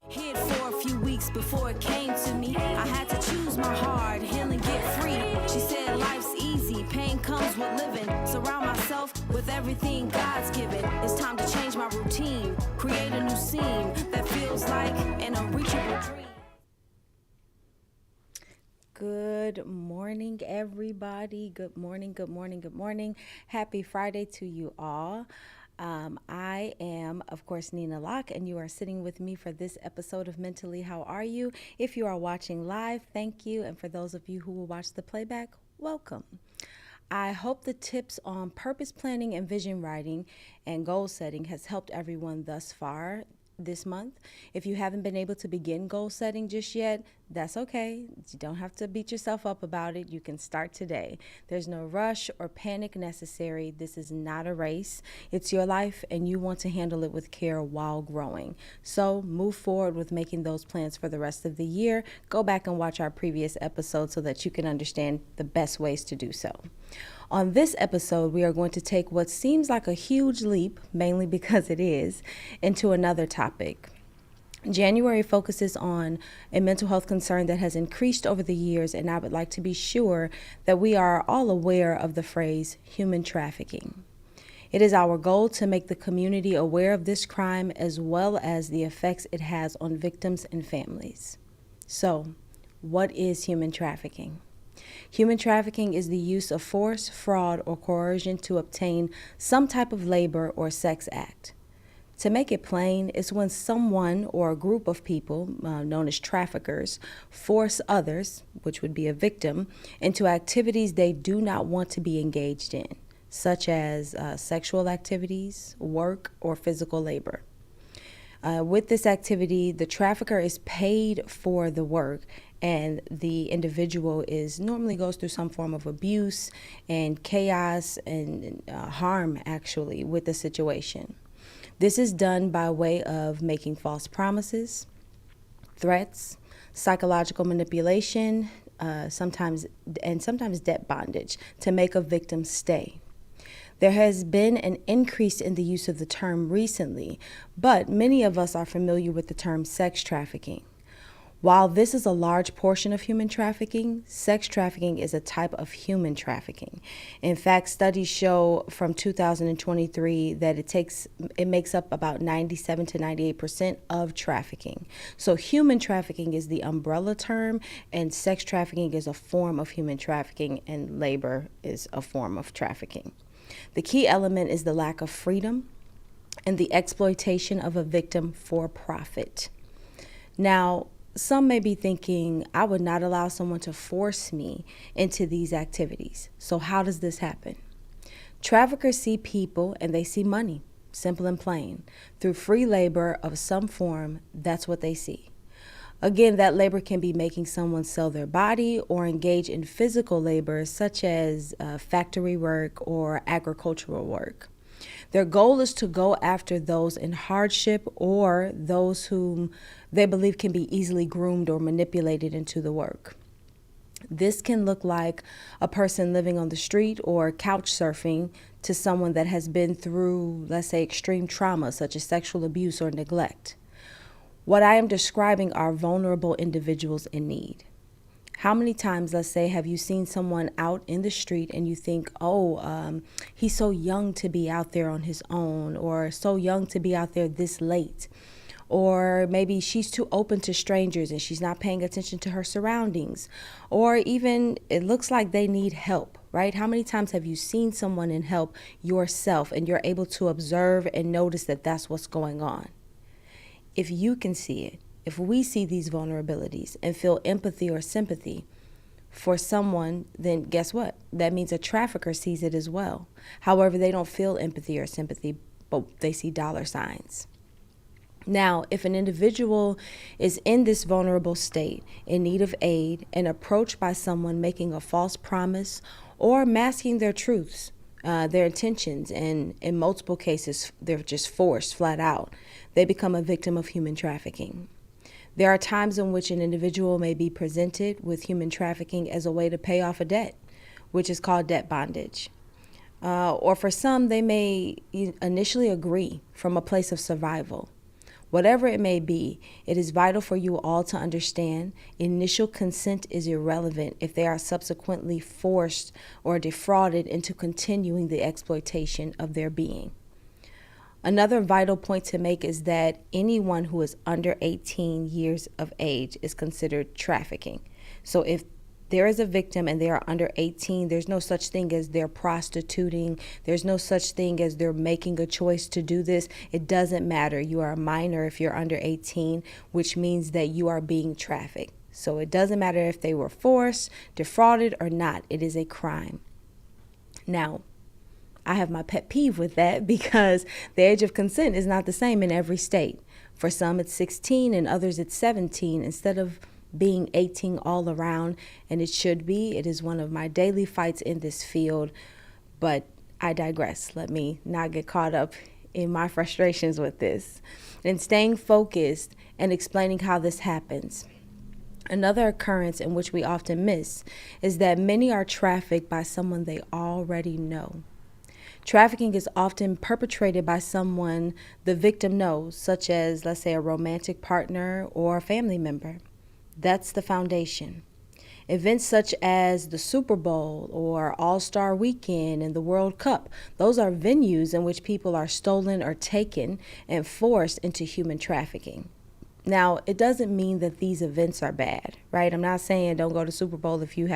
Hid for a few weeks before it came to me. I had to choose my heart, heal and get free. She said life's easy, pain comes with living. Surround myself with everything God's given. It's time to change my routine, create a new scene that feels like an unreachable dream. Good morning, everybody. Good morning, good morning, good morning. Happy Friday to you all. I am, of course, Neena Lock, and you are sitting with me for this episode of Mentally How Are You? If you are watching live, thank you. And for those of you who will watch the playback, welcome. I hope the tips on purpose planning and vision writing and goal setting has helped everyone thus far this month. If you haven't been able to begin goal setting just yet, that's okay. You don't have to beat yourself up about it. You can start today. There's no rush or panic necessary. This is not a race. It's your life and you want to handle it with care while growing. So move forward with making those plans for the rest of the year. Go back and watch our previous episodes so that you can understand the best ways to do so. On this episode, we are going to take what seems like a huge leap, mainly because it is, into another topic. January focuses on a mental health concern that has increased over the years, and I would like to be sure that we are all aware of the phrase human trafficking. It is our goal to make the community aware of this crime as well as the effects it has on victims and families. So, what is human trafficking? Human trafficking is the use of force, fraud, or coercion to obtain some type of labor or sex act. To make it plain, it's when someone or a group of people, known as traffickers, force others, which would be a victim, into activities they do not want to be engaged in, such as sexual activities, work, or physical labor. With this activity, the trafficker is paid for the work, and the individual normally goes through some form of abuse and chaos and harm, actually, with the situation. This is done by way of making false promises, threats, psychological manipulation, sometimes debt bondage to make a victim stay. There has been an increase in the use of the term recently, but many of us are familiar with the term sex trafficking. While this is a large portion of human trafficking, sex trafficking is a type of human trafficking. In fact, studies show from 2023 that it makes up about 97 to 98% of trafficking. So human trafficking is the umbrella term, and sex trafficking is a form of human trafficking, and labor is a form of trafficking. The key element is the lack of freedom and the exploitation of a victim for profit. Now, some may be thinking, I would not allow someone to force me into these activities. So how does this happen? Traffickers see people and they see money, simple and plain. Through free labor of some form, that's what they see. Again, that labor can be making someone sell their body or engage in physical labor such as factory work or agricultural work. Their goal is to go after those in hardship or those whom they believe can be easily groomed or manipulated into the work. This can look like a person living on the street or couch surfing to someone that has been through, let's say, extreme trauma such as sexual abuse or neglect. What I am describing are vulnerable individuals in need. How many times, let's say, have you seen someone out in the street and you think, he's so young to be out there on his own, or so young to be out there this late? Or maybe she's too open to strangers and she's not paying attention to her surroundings. Or even it looks like they need help, right? How many times have you seen someone in help yourself and you're able to observe and notice that that's what's going on? If you can see it, if we see these vulnerabilities and feel empathy or sympathy for someone, then guess what? That means a trafficker sees it as well. However, they don't feel empathy or sympathy, but they see dollar signs. Now, if an individual is in this vulnerable state, in need of aid, and approached by someone making a false promise or masking their truths, their intentions, and in multiple cases, they're just forced flat out, they become a victim of human trafficking. There are times in which an individual may be presented with human trafficking as a way to pay off a debt, which is called debt bondage. Or for some, they may initially agree from a place of survival. Whatever it may be, it is vital for you all to understand initial consent is irrelevant if they are subsequently forced or defrauded into continuing the exploitation of their being. Another vital point to make is that anyone who is under 18 years of age is considered trafficking. So if there is a victim and they are under 18, there's no such thing as they're prostituting. There's no such thing as they're making a choice to do this. It doesn't matter. You are a minor if you're under 18, which means that you are being trafficked. So it doesn't matter if they were forced, defrauded, or not. It is a crime. Now, I have my pet peeve with that because the age of consent is not the same in every state. For some, it's 16, and others it's 17 instead of being 18 all around, and it should be. It is one of my daily fights in this field, but I digress. Let me not get caught up in my frustrations with this. And staying focused and explaining how this happens. Another occurrence in which we often miss is that many are trafficked by someone they already know. Trafficking is often perpetrated by someone the victim knows, such as, let's say, a romantic partner or a family member. That's the foundation. Events such as the Super Bowl or All-Star Weekend and the World Cup, those are venues in which people are stolen or taken and forced into human trafficking. Now, it doesn't mean that these events are bad, right? I'm not saying don't go to Super Bowl if you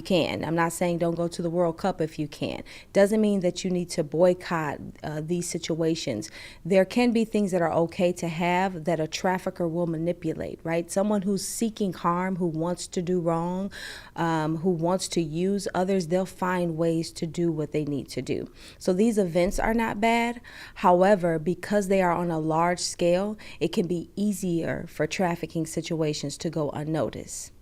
can. I'm not saying don't go to the World Cup if you can. Doesn't mean that you need to boycott these situations. There can be things that are okay to have that a trafficker will manipulate, right? Someone who's seeking harm, who wants to do wrong, who wants to use others, they'll find ways to do what they need to do. So these events are not bad. However, because they are on a large scale, it can be easier for trafficking situations to go unnoticed.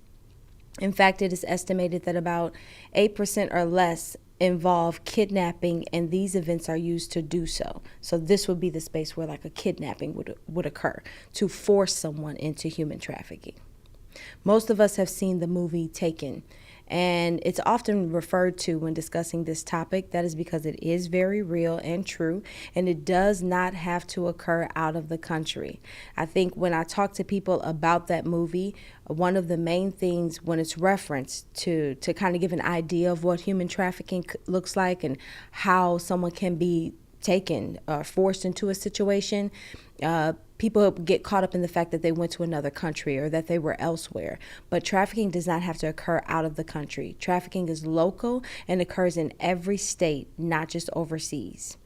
In fact, it is estimated that about 8% or less involve kidnapping, and these events are used to do so. So this would be the space where like a kidnapping would occur to force someone into human trafficking. Most of us have seen the movie Taken, and it's often referred to when discussing this topic. That is because it is very real and true, and it does not have to occur out of the country. I think when I talk to people about that movie, one of the main things when it's referenced to kind of give an idea of what human trafficking looks like and how someone can be taken or forced into a situation, people get caught up in the fact that they went to another country or that they were elsewhere. But trafficking does not have to occur out of the country. Trafficking is local and occurs in every state, not just overseas.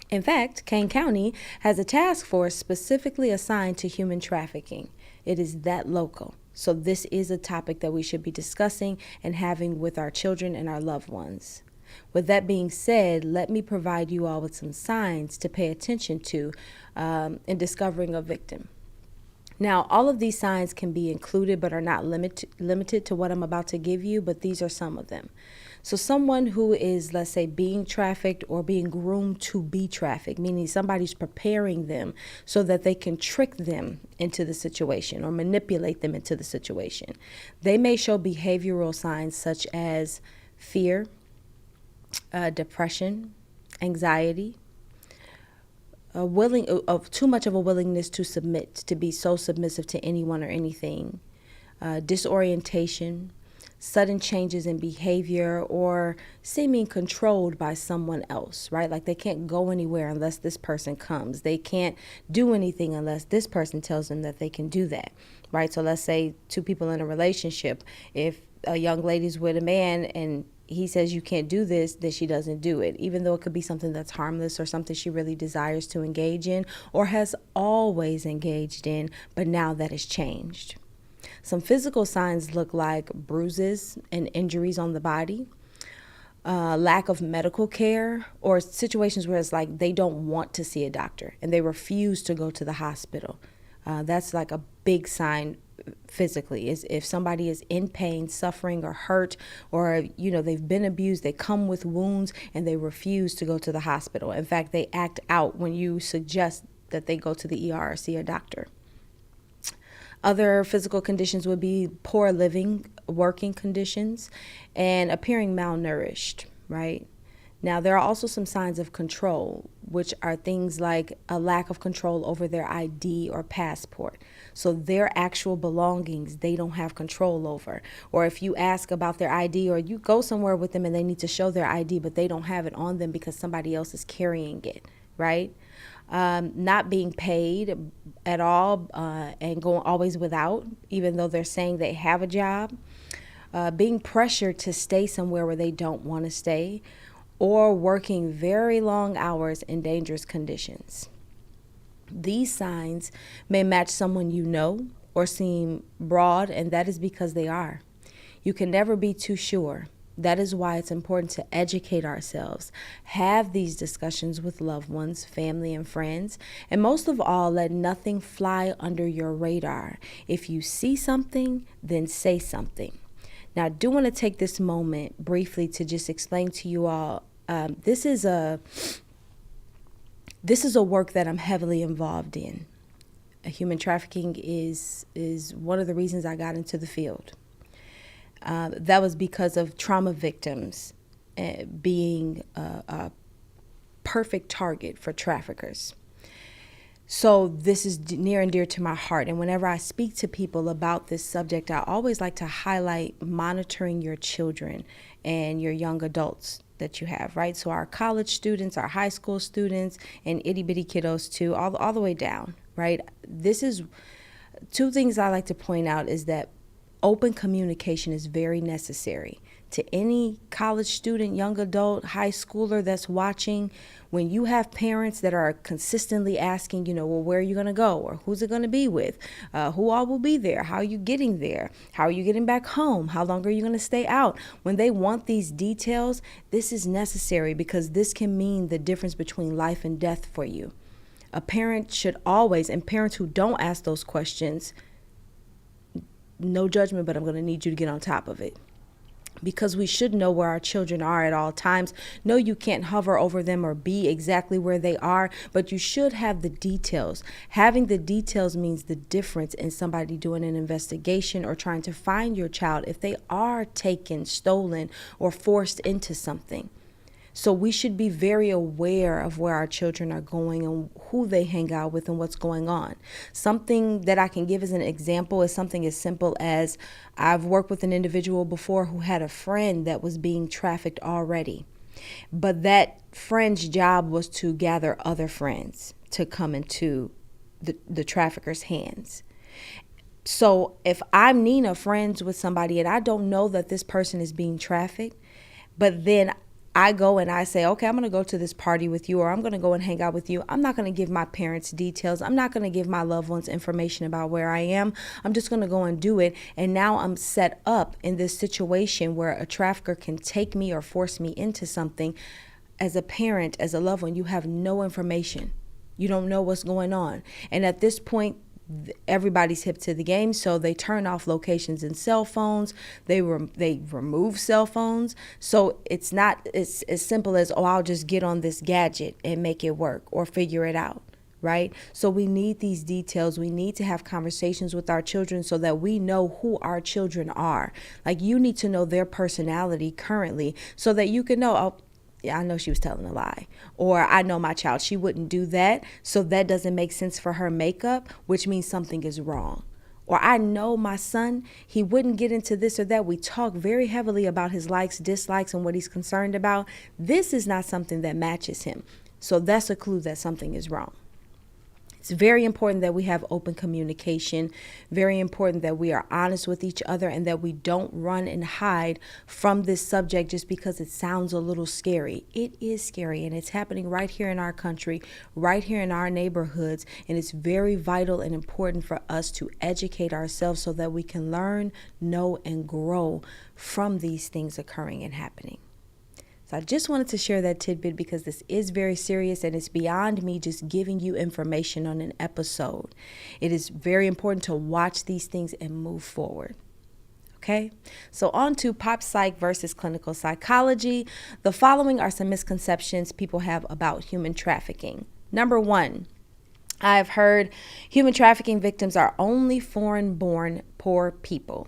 In fact, Kane County has a task force specifically assigned to human trafficking. It is that local. So this is a topic that we should be discussing and having with our children and our loved ones. With that being said, let me provide you all with some signs to pay attention to in discovering a victim. Now, all of these signs can be included but are not limited to what I'm about to give you, but these are some of them. So someone who is, let's say, being trafficked or being groomed to be trafficked, meaning somebody's preparing them so that they can trick them into the situation or manipulate them into the situation. They may show behavioral signs such as fear, depression, anxiety, too much of a willingness to submit, to be so submissive to anyone or anything, disorientation, sudden changes in behavior, or seeming controlled by someone else, right? Like they can't go anywhere unless this person comes. They can't do anything unless this person tells them that they can do that, right? So let's say two people in a relationship, if a young lady's with a man and he says you can't do this, then she doesn't do it, even though it could be something that's harmless or something she really desires to engage in or has always engaged in, but now that has changed. Some physical signs look like bruises and injuries on the body, lack of medical care, or situations where it's like they don't want to see a doctor and they refuse to go to the hospital. That's like a big sign physically, is if somebody is in pain, suffering, or hurt, or they've been abused, they come with wounds and they refuse to go to the hospital. In fact, they act out when you suggest that they go to the ER or see a doctor. Other physical conditions would be poor living, working conditions, and appearing malnourished, right? Now, there are also some signs of control, which are things like a lack of control over their ID or passport. So their actual belongings, they don't have control over. Or if you ask about their ID, or you go somewhere with them and they need to show their ID, but they don't have it on them because somebody else is carrying it, right? Not being paid at all, and going always without, even though they're saying they have a job. Being pressured to stay somewhere where they don't want to stay, or working very long hours in dangerous conditions. These signs may match someone you know or seem broad, and that is because they are. You can never be too sure. That is why it's important to educate ourselves, have these discussions with loved ones, family, and friends, and most of all, let nothing fly under your radar. If you see something, then say something. Now, I do want to take this moment briefly to just explain to you all, this is a work that I'm heavily involved in. Human trafficking is one of the reasons I got into the field. That was because of trauma victims being a perfect target for traffickers. So this is near and dear to my heart. And whenever I speak to people about this subject, I always like to highlight monitoring your children and your young adults that you have, right? So our college students, our high school students, and itty bitty kiddos too, all the way down, right? This is two things I like to point out is that open communication is very necessary. To any college student, young adult, high schooler that's watching, when you have parents that are consistently asking, well, where are you going to go? Or who's it going to be with? Who all will be there? How are you getting there? How are you getting back home? How long are you going to stay out? When they want these details, this is necessary because this can mean the difference between life and death for you. A parent should always, and parents who don't ask those questions, no judgment, but I'm going to need you to get on top of it. Because we should know where our children are at all times. No, you can't hover over them or be exactly where they are, but you should have the details. Having the details means the difference in somebody doing an investigation or trying to find your child if they are taken, stolen, or forced into something. So we should be very aware of where our children are going and who they hang out with and what's going on. Something that I can give as an example is something as simple as I've worked with an individual before who had a friend that was being trafficked already. But that friend's job was to gather other friends to come into the trafficker's hands. So if I'm Neena, friends with somebody, and I don't know that this person is being trafficked, but then I go and I say, okay, I'm going to go to this party with you, or I'm going to go and hang out with you. I'm not going to give my parents details. I'm not going to give my loved ones information about where I am. I'm just going to go and do it. And now I'm set up in this situation where a trafficker can take me or force me into something. As a parent, as a loved one, you have no information. You don't know what's going on. And at this point, everybody's hip to the game, so they turn off locations and cell phones. They remove cell phones. So it's not as simple as, oh, I'll just get on this gadget and make it work or figure it out, right? So we need these details. We need to have conversations with our children so that we know who our children are. Like, you need to know their personality currently so that you can know, oh, yeah, I know she was telling a lie. Or I know my child, she wouldn't do that, so that doesn't make sense for her makeup, which means something is wrong. Or I know my son, he wouldn't get into this or that. We talk very heavily about his likes, dislikes, and what he's concerned about. This is not something that matches him. So that's a clue that something is wrong. It's very important that we have open communication, very important that we are honest with each other, and that we don't run and hide from this subject just because it sounds a little scary. It is scary, and it's happening right here in our country, right here in our neighborhoods, and it's very vital and important for us to educate ourselves so that we can learn, know, and grow from these things occurring and happening. So I just wanted to share that tidbit because this is very serious and it's beyond me just giving you information on an episode. It is very important to watch these things and move forward. Okay, so on to pop psych versus clinical psychology. The following are some misconceptions people have about human trafficking. Number one, I've heard human trafficking victims are only foreign-born poor people.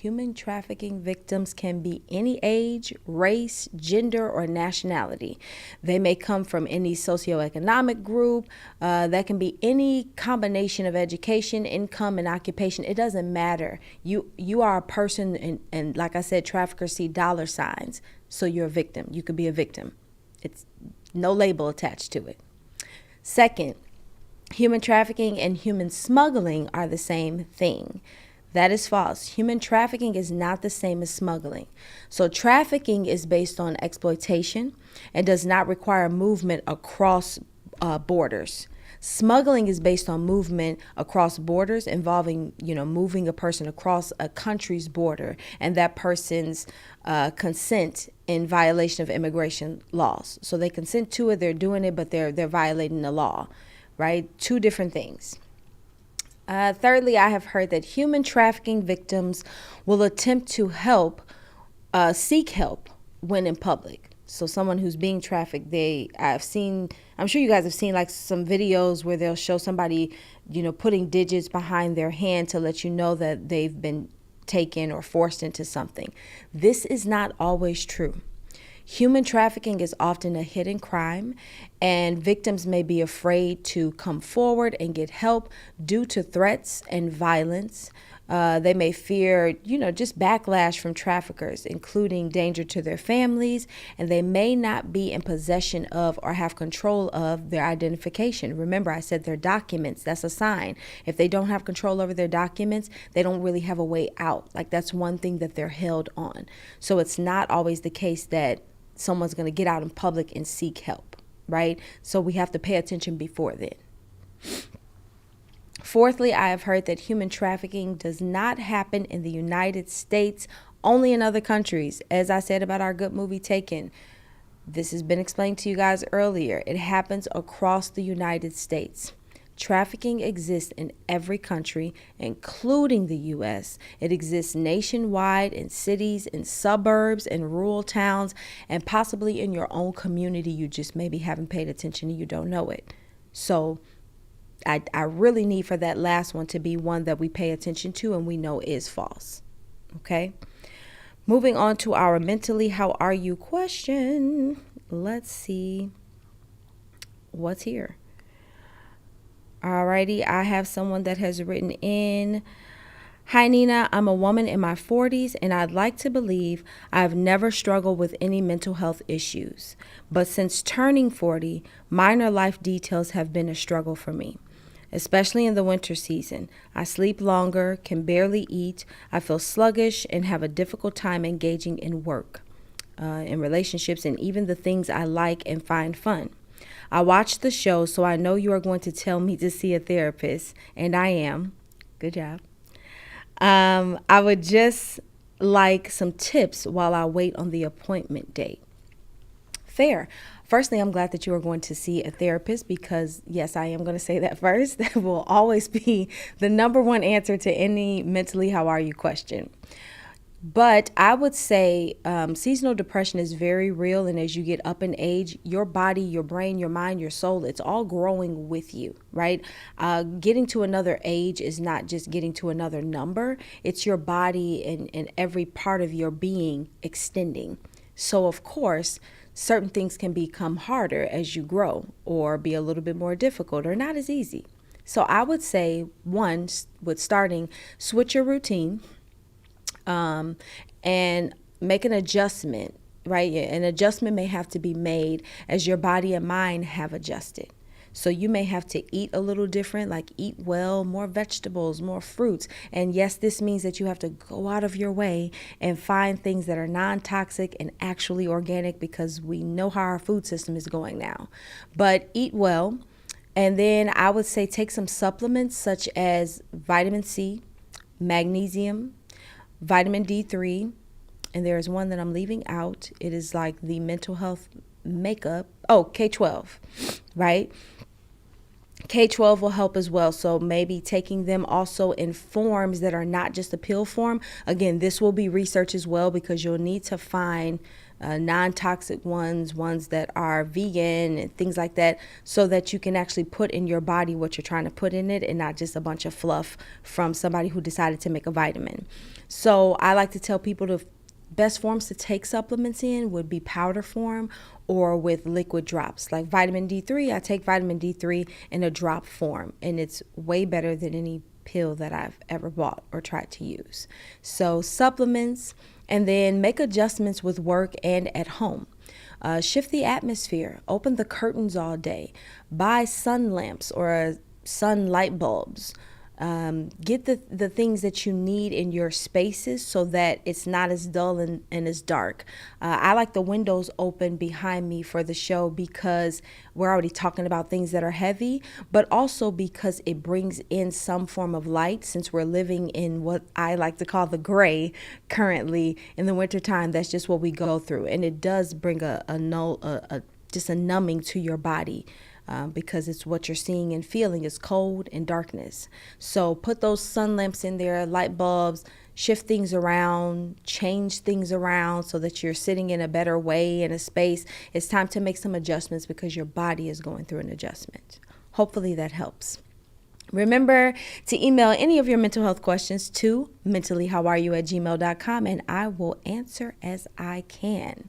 Human trafficking victims can be any age, race, gender, or nationality. They may come from any socioeconomic group. That can be any combination of education, income, and occupation. It doesn't matter. You are a person, and like I said, traffickers see dollar signs, so you're a victim. You could be a victim. It's no label attached to it. Second, human trafficking and human smuggling are the same thing. That is false. Human trafficking is not the same as smuggling. So trafficking is based on exploitation and does not require movement across borders. Smuggling is based on movement across borders involving, moving a person across a country's border and that person's consent in violation of immigration laws. So they consent to it, they're doing it, but they're violating the law, right? Two different things. Thirdly, I have heard that human trafficking victims will attempt to seek help when in public. So someone who's being trafficked, I'm sure you guys have seen like some videos where they'll show somebody, putting digits behind their hand to let you know that they've been taken or forced into something. This is not always true. Human trafficking is often a hidden crime, and victims may be afraid to come forward and get help due to threats and violence. They may fear, just backlash from traffickers, including danger to their families, and they may not be in possession of or have control of their identification. Remember, I said their documents, that's a sign. If they don't have control over their documents, they don't really have a way out. Like, that's one thing that they're held on. So it's not always the case that someone's going to get out in public and seek help, right? So we have to pay attention before then. Fourthly, I have heard that human trafficking does not happen in the United States, only in other countries. As I said about our good movie Taken, this has been explained to you guys earlier. It happens across the United States. Trafficking exists in every country, including the U.S. It exists nationwide, in cities, in suburbs, in rural towns, and possibly in your own community. You just maybe haven't paid attention and you don't know it. So I really need for that last one to be one that we pay attention to and we know is false. Okay? Moving on to our mentally how are you question. Let's see what's here. Alrighty, I have someone that has written in. Hi, Neena. I'm a woman in my 40s, and I'd like to believe I've never struggled with any mental health issues. But since turning 40, minor life details have been a struggle for me, especially in the winter season. I sleep longer, can barely eat, I feel sluggish, and have a difficult time engaging in work, in relationships, and even the things I like and find fun. I watched the show, so I know you are going to tell me to see a therapist, and I am. Good job. I would just like some tips while I wait on the appointment date. Fair. Firstly, I'm glad that you are going to see a therapist because, yes, I am going to say that first. That will always be the number one answer to any mentally how are you question. But I would say seasonal depression is very real. And as you get up in age, your body, your brain, your mind, your soul, it's all growing with you, right? Getting to another age is not just getting to another number. It's your body and every part of your being extending. So, of course, certain things can become harder as you grow or be a little bit more difficult or not as easy. So I would say, one, with starting, switch your routine. And make an adjustment, right? An adjustment may have to be made as your body and mind have adjusted. So you may have to eat a little different, like eat well, more vegetables, more fruits. And yes, this means that you have to go out of your way and find things that are non-toxic and actually organic because we know how our food system is going now. But eat well. And then I would say take some supplements such as vitamin C, magnesium, vitamin D3, and there is one that I'm leaving out. It is like the mental health makeup. Oh, K12, right? K12 will help as well. So maybe taking them also in forms that are not just a pill form. Again, this will be research as well because you'll need to find non-toxic ones that are vegan and things like that, so that you can actually put in your body what you're trying to put in it and not just a bunch of fluff from somebody who decided to make a vitamin. So I like to tell people the best forms to take supplements in would be powder form or with liquid drops. Like vitamin D3, I take vitamin D3 in a drop form, and it's way better than any pill that I've ever bought or tried to use. So supplements, and then make adjustments with work and at home. Shift the atmosphere, open the curtains all day, buy sun lamps or sun light bulbs. Get the things that you need in your spaces so that it's not as dull and as dark. I like the windows open behind me for the show because we're already talking about things that are heavy, but also because it brings in some form of light, since we're living in what I like to call the gray currently in the wintertime. That's just what we go through. And it does bring just a numbing to your body. Because it's what you're seeing and feeling is cold and darkness. So put those sun lamps in there, light bulbs, shift things around, change things around so that you're sitting in a better way in a space. It's time to make some adjustments because your body is going through an adjustment. Hopefully that helps. Remember to email any of your mental health questions to mentallyhowareyu@gmail.com, and I will answer as I can.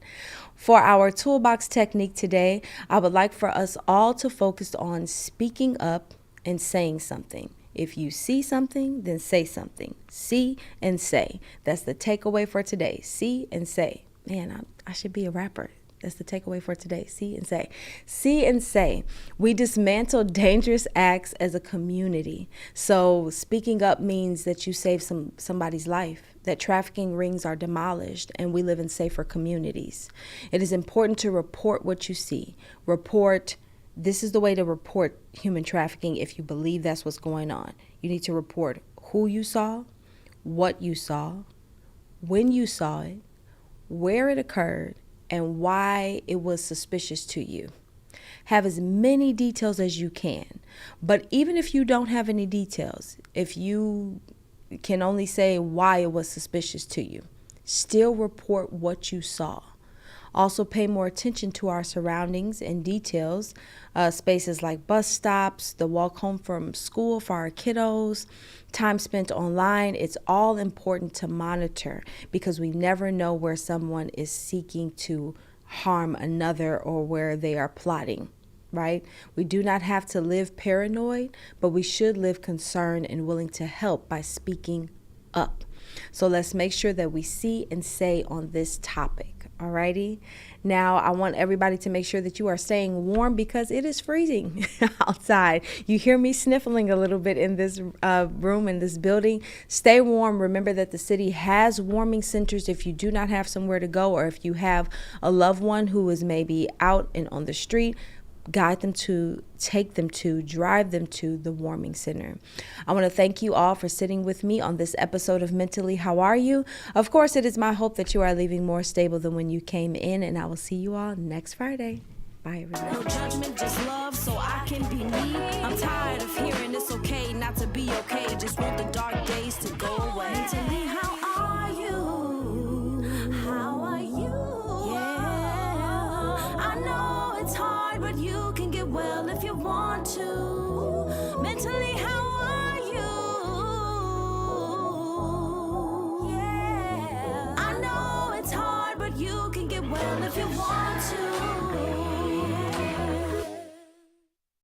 For our toolbox technique today, I would like for us all to focus on speaking up and saying something. If you see something, then say something. See and say. That's the takeaway for today. See and say. Man, I should be a rapper. That's the takeaway for today. See and say. See and say. We dismantle dangerous acts as a community. So speaking up means that you save somebody's life, that trafficking rings are demolished, and we live in safer communities. It is important to report what you see. This is the way to report human trafficking if you believe that's what's going on. You need to report who you saw, what you saw, when you saw it, where it occurred, and why it was suspicious to you. Have as many details as you can. But even if you don't have any details, if you can only say why it was suspicious to you, still report what you saw. Also pay more attention to our surroundings and details, spaces like bus stops, the walk home from school for our kiddos, time spent online. It's all important to monitor because we never know where someone is seeking to harm another or where they are plotting, right? We do not have to live paranoid, but we should live concerned and willing to help by speaking up. So let's make sure that we see and say on this topic. Alrighty. Now I want everybody to make sure that you are staying warm because it is freezing outside. You hear me sniffling a little bit in this room, in this building. Stay warm. Remember that the city has warming centers if you do not have somewhere to go, or if you have a loved one who is maybe out and on the street. Guide them to, take them to, drive them to the warming center. I want to thank you all for sitting with me on this episode of Mentally How Are You? Of course, it is my hope that you are leaving more stable than when you came in, and I will see you all next Friday. Bye, everybody. No judgment, just love, so I can be me. I'm tired of hearing it's okay not to be okay. Just want the dark days to go away. Mentally, how are you? How are you? Yeah, I know it's hard, but you can get well if you want to. Mentally, how